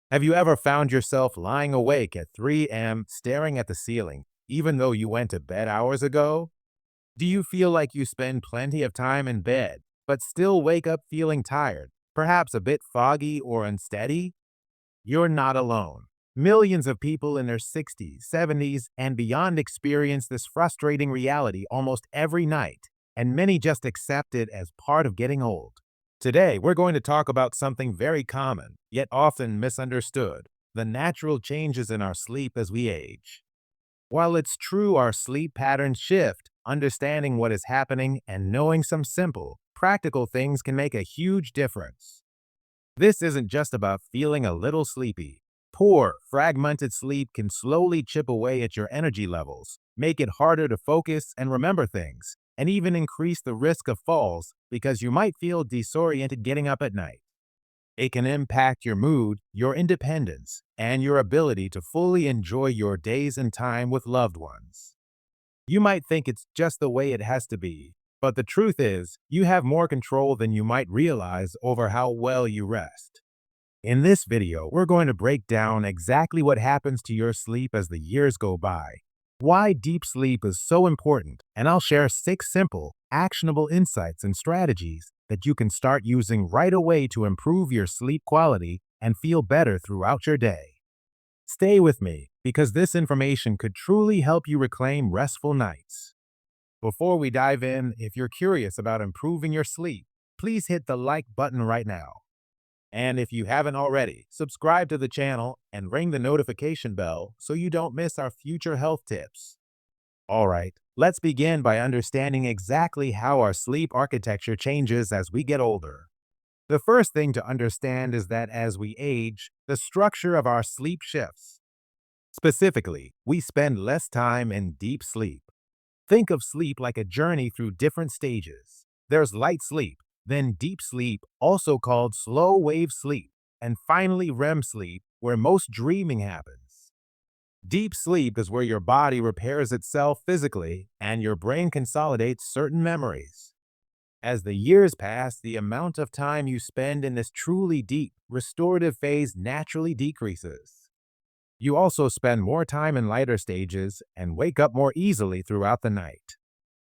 Have you ever found yourself lying awake at 3 a.m. staring at the ceiling, even though you went to bed hours ago? Do you feel like you spend plenty of time in bed, but still wake up feeling tired, perhaps a bit foggy or unsteady? You're not alone. Millions of people in their 60s, 70s, and beyond experience this frustrating reality almost every night, and many just accept it as part of getting old. Today, we're going to talk about something very common, yet often misunderstood: the natural changes in our sleep as we age. While it's true our sleep patterns shift, understanding what is happening and knowing some simple, practical things can make a huge difference. This isn't just about feeling a little sleepy. Poor, fragmented sleep can slowly chip away at your energy levels, make it harder to focus and remember things, and even increase the risk of falls because you might feel disoriented getting up at night. It can impact your mood, your independence, and your ability to fully enjoy your days and time with loved ones. You might think it's just the way it has to be, but the truth is, you have more control than you might realize over how well you rest. In this video, we're going to break down exactly what happens to your sleep as the years go by, why deep sleep is so important, and I'll share 6 simple, actionable insights and strategies that you can start using right away to improve your sleep quality and feel better throughout your day. Stay with me, because this information could truly help you reclaim restful nights. Before we dive in, if you're curious about improving your sleep, please hit the like button right now. And if you haven't already, subscribe to the channel and ring the notification bell so you don't miss our future health tips. All right, let's begin by understanding exactly how our sleep architecture changes as we get older. The first thing to understand is that as we age, the structure of our sleep shifts. Specifically, we spend less time in deep sleep. Think of sleep like a journey through different stages. There's light sleep, then deep sleep, also called slow wave sleep, and finally REM sleep, where most dreaming happens. Deep sleep is where your body repairs itself physically and your brain consolidates certain memories. As the years pass, the amount of time you spend in this truly deep, restorative phase naturally decreases. You also spend more time in lighter stages and wake up more easily throughout the night.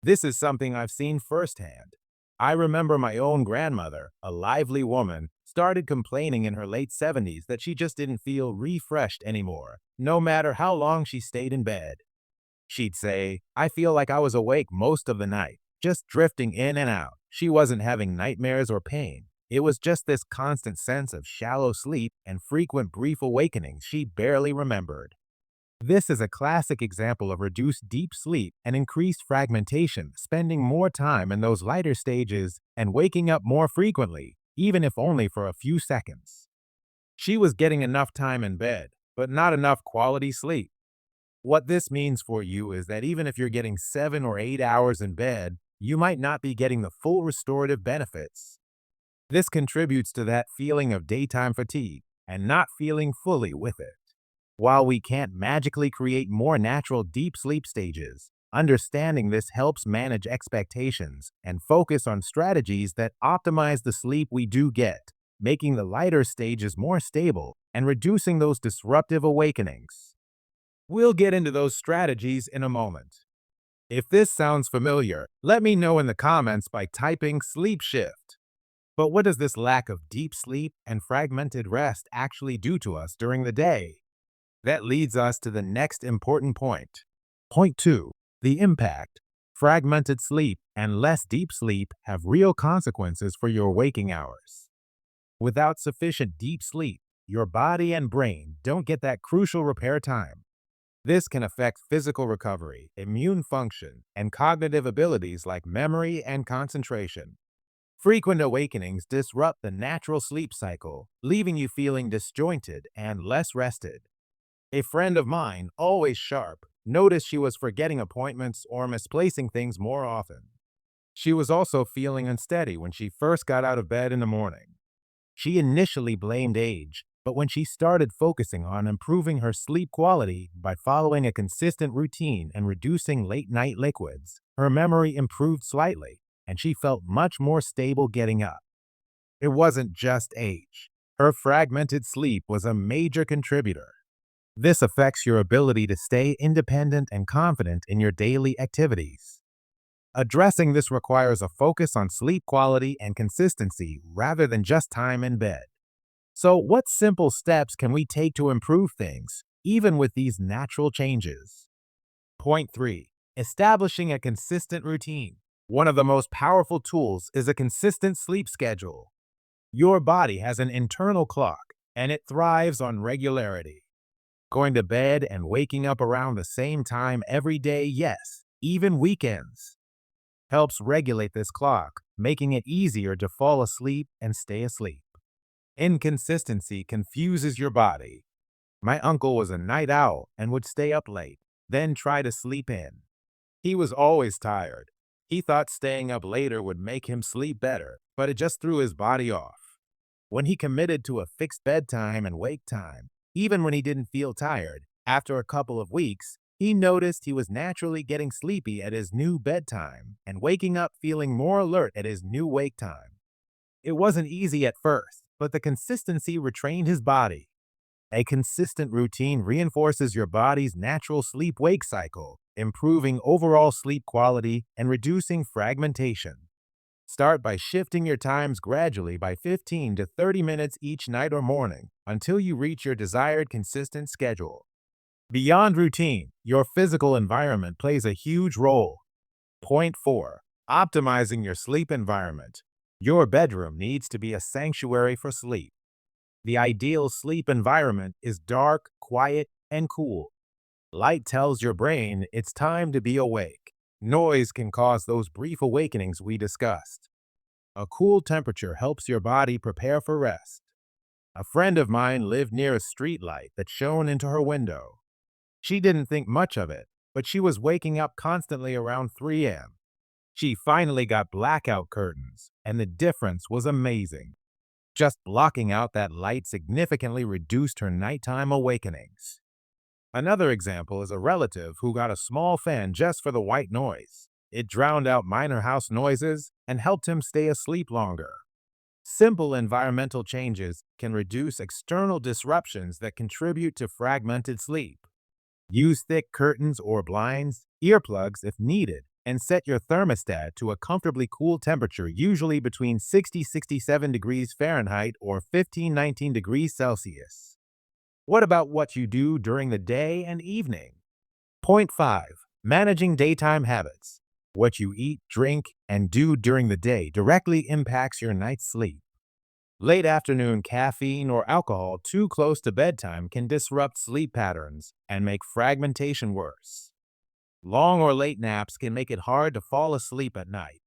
This is something I've seen firsthand. I remember my own grandmother, a lively woman, started complaining in her late 70s that she just didn't feel refreshed anymore, no matter how long she stayed in bed. She'd say, "I feel like I was awake most of the night, just drifting in and out." She wasn't having nightmares or pain. It was just this constant sense of shallow sleep and frequent brief awakenings she barely remembered. This is a classic example of reduced deep sleep and increased fragmentation, spending more time in those lighter stages and waking up more frequently, even if only for a few seconds. She was getting enough time in bed, but not enough quality sleep. What this means for you is that even if you're getting 7 or 8 hours in bed, you might not be getting the full restorative benefits. This contributes to that feeling of daytime fatigue and not feeling fully with it. While we can't magically create more natural deep sleep stages, understanding this helps manage expectations and focus on strategies that optimize the sleep we do get, making the lighter stages more stable and reducing those disruptive awakenings. We'll get into those strategies in a moment. If this sounds familiar, let me know in the comments by typing sleep shift. But what does this lack of deep sleep and fragmented rest actually do to us during the day? That leads us to the next important point. Point 2. The impact. Fragmented sleep and less deep sleep have real consequences for your waking hours. Without sufficient deep sleep, your body and brain don't get that crucial repair time. This can affect physical recovery, immune function, and cognitive abilities like memory and concentration. Frequent awakenings disrupt the natural sleep cycle, leaving you feeling disjointed and less rested. A friend of mine, always sharp, noticed she was forgetting appointments or misplacing things more often. She was also feeling unsteady when she first got out of bed in the morning. She initially blamed age, but when she started focusing on improving her sleep quality by following a consistent routine and reducing late-night liquids, her memory improved slightly, and she felt much more stable getting up. It wasn't just age. Her fragmented sleep was a major contributor. This affects your ability to stay independent and confident in your daily activities. Addressing this requires a focus on sleep quality and consistency rather than just time in bed. So, what simple steps can we take to improve things, even with these natural changes? Point 3. Establishing a consistent routine. One of the most powerful tools is a consistent sleep schedule. Your body has an internal clock, and it thrives on regularity. Going to bed and waking up around the same time every day, yes, even weekends, helps regulate this clock, making it easier to fall asleep and stay asleep. Inconsistency confuses your body. My uncle was a night owl and would stay up late, then try to sleep in. He was always tired. He thought staying up later would make him sleep better, but it just threw his body off. When he committed to a fixed bedtime and wake time, even when he didn't feel tired, after a couple of weeks, he noticed he was naturally getting sleepy at his new bedtime and waking up feeling more alert at his new wake time. It wasn't easy at first, but the consistency retrained his body. A consistent routine reinforces your body's natural sleep-wake cycle, improving overall sleep quality and reducing fragmentation. Start by shifting your times gradually by 15 to 30 minutes each night or morning until you reach your desired consistent schedule. Beyond routine, your physical environment plays a huge role. Point 4. Optimizing your sleep environment. Your bedroom needs to be a sanctuary for sleep. The ideal sleep environment is dark, quiet, and cool. Light tells your brain it's time to be awake. Noise can cause those brief awakenings we discussed. A cool temperature helps your body prepare for rest. A friend of mine lived near a street light that shone into her window. She didn't think much of it, but she was waking up constantly around 3 a.m. She finally got blackout curtains, and the difference was amazing. Just blocking out that light significantly reduced her nighttime awakenings. Another example is a relative who got a small fan just for the white noise. It drowned out minor house noises and helped him stay asleep longer. Simple environmental changes can reduce external disruptions that contribute to fragmented sleep. Use thick curtains or blinds, earplugs if needed, and set your thermostat to a comfortably cool temperature, usually between 60-67 degrees Fahrenheit or 15-19 degrees Celsius. What about what you do during the day and evening? Point 5. Managing daytime habits. What you eat, drink, and do during the day directly impacts your night's sleep. Late afternoon caffeine or alcohol too close to bedtime can disrupt sleep patterns and make fragmentation worse. Long or late naps can make it hard to fall asleep at night.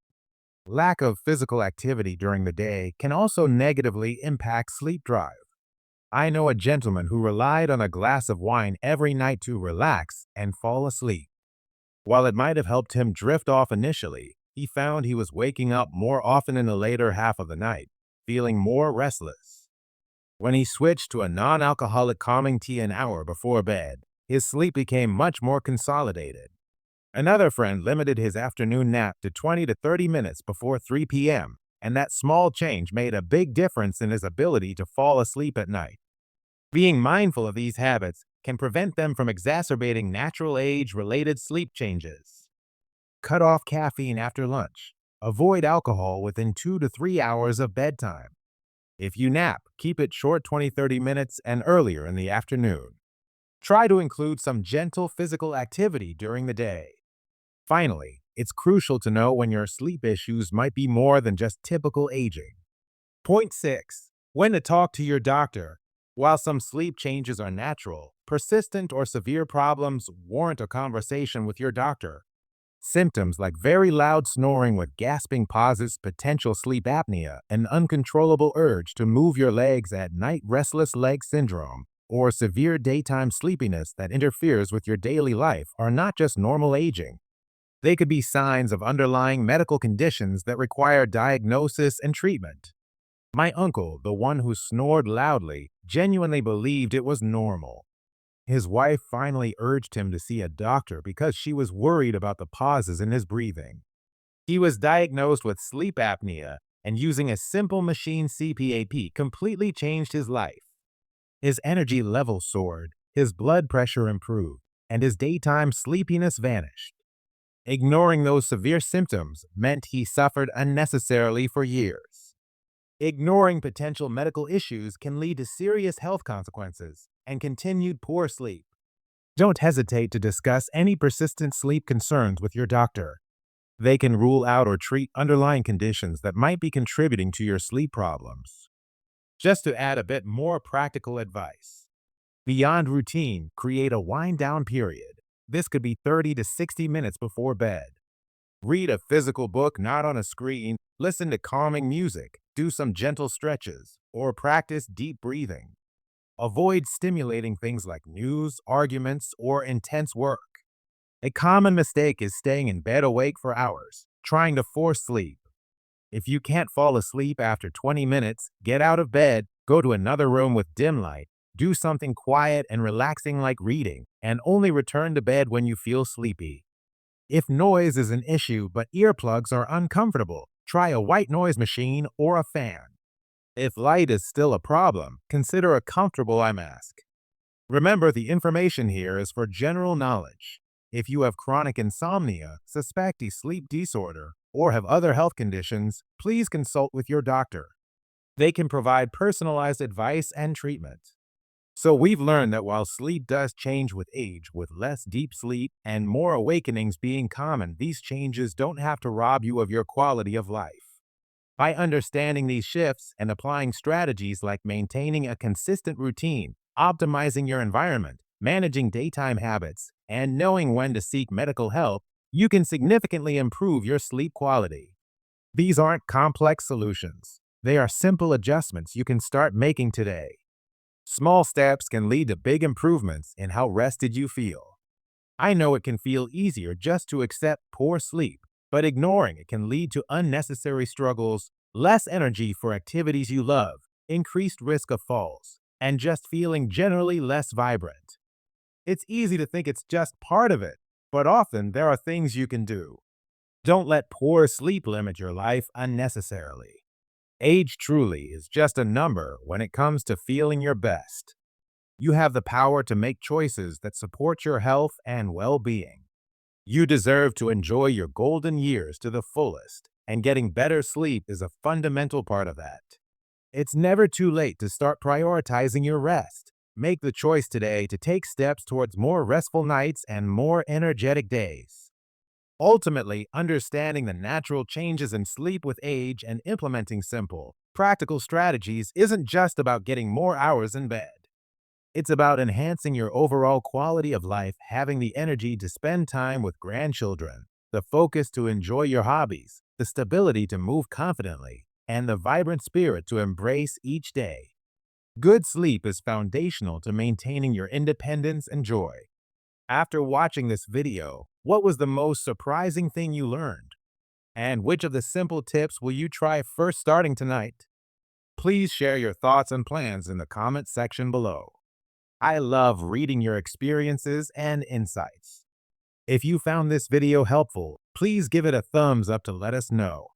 Lack of physical activity during the day can also negatively impact sleep drive. I know a gentleman who relied on a glass of wine every night to relax and fall asleep. While it might have helped him drift off initially, he found he was waking up more often in the later half of the night, feeling more restless. When he switched to a non-alcoholic calming tea an hour before bed, his sleep became much more consolidated. Another friend limited his afternoon nap to 20 to 30 minutes before 3 p.m., and that small change made a big difference in his ability to fall asleep at night. Being mindful of these habits can prevent them from exacerbating natural age-related sleep changes. Cut off caffeine after lunch. Avoid alcohol within 2 to 3 hours of bedtime. If you nap, keep it short 20-30 minutes and earlier in the afternoon. Try to include some gentle physical activity during the day. Finally, it's crucial to know when your sleep issues might be more than just typical aging. Point 6. When to talk to your doctor. While some sleep changes are natural, persistent or severe problems warrant a conversation with your doctor. Symptoms like very loud snoring with gasping pauses, potential sleep apnea, an uncontrollable urge to move your legs at night, restless leg syndrome, or severe daytime sleepiness that interferes with your daily life are not just normal aging. They could be signs of underlying medical conditions that require diagnosis and treatment. My uncle, the one who snored loudly, genuinely believed it was normal. His wife finally urged him to see a doctor because she was worried about the pauses in his breathing. He was diagnosed with sleep apnea and using a simple machine CPAP completely changed his life. His energy level soared, his blood pressure improved, and his daytime sleepiness vanished. Ignoring those severe symptoms meant he suffered unnecessarily for years. Ignoring potential medical issues can lead to serious health consequences and continued poor sleep. Don't hesitate to discuss any persistent sleep concerns with your doctor. They can rule out or treat underlying conditions that might be contributing to your sleep problems. Just to add a bit more practical advice. Beyond routine, create a wind-down period. This could be 30 to 60 minutes before bed. Read a physical book, not on a screen, listen to calming music, do some gentle stretches, or practice deep breathing. Avoid stimulating things like news, arguments, or intense work. A common mistake is staying in bed awake for hours, trying to force sleep. If you can't fall asleep after 20 minutes, get out of bed, go to another room with dim light, do something quiet and relaxing like reading, and only return to bed when you feel sleepy. If noise is an issue but earplugs are uncomfortable, try a white noise machine or a fan. If light is still a problem, consider a comfortable eye mask. Remember, the information here is for general knowledge. If you have chronic insomnia, suspect a sleep disorder, or have other health conditions, please consult with your doctor. They can provide personalized advice and treatment. So we've learned that while sleep does change with age, with less deep sleep and more awakenings being common, these changes don't have to rob you of your quality of life. By understanding these shifts and applying strategies like maintaining a consistent routine, optimizing your environment, managing daytime habits, and knowing when to seek medical help, you can significantly improve your sleep quality. These aren't complex solutions. They are simple adjustments you can start making today. Small steps can lead to big improvements in how rested you feel. I know it can feel easier just to accept poor sleep, but ignoring it can lead to unnecessary struggles, less energy for activities you love, increased risk of falls, and just feeling generally less vibrant. It's easy to think it's just part of it, but often there are things you can do. Don't let poor sleep limit your life unnecessarily. Age truly is just a number when it comes to feeling your best. You have the power to make choices that support your health and well-being. You deserve to enjoy your golden years to the fullest, and getting better sleep is a fundamental part of that. It's never too late to start prioritizing your rest. Make the choice today to take steps towards more restful nights and more energetic days. Ultimately, understanding the natural changes in sleep with age and implementing simple, practical strategies isn't just about getting more hours in bed. It's about enhancing your overall quality of life, having the energy to spend time with grandchildren, the focus to enjoy your hobbies, the stability to move confidently, and the vibrant spirit to embrace each day. Good sleep is foundational to maintaining your independence and joy. After watching this video, what was the most surprising thing you learned? And which of the simple tips will you try first starting tonight? Please share your thoughts and plans in the comment section below. I love reading your experiences and insights. If you found this video helpful, please give it a thumbs up to let us know.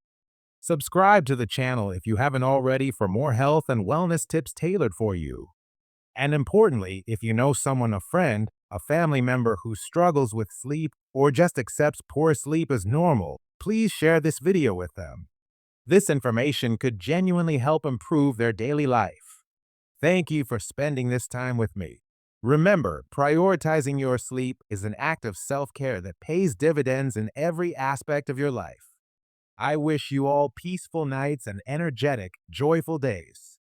Subscribe to the channel if you haven't already for more health and wellness tips tailored for you. And importantly, if you know someone, a friend, a family member who struggles with sleep or just accepts poor sleep as normal, please share this video with them. This information could genuinely help improve their daily life. Thank you for spending this time with me. Remember, prioritizing your sleep is an act of self-care that pays dividends in every aspect of your life. I wish you all peaceful nights and energetic, joyful days.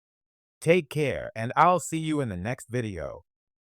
Take care, and I'll see you in the next video.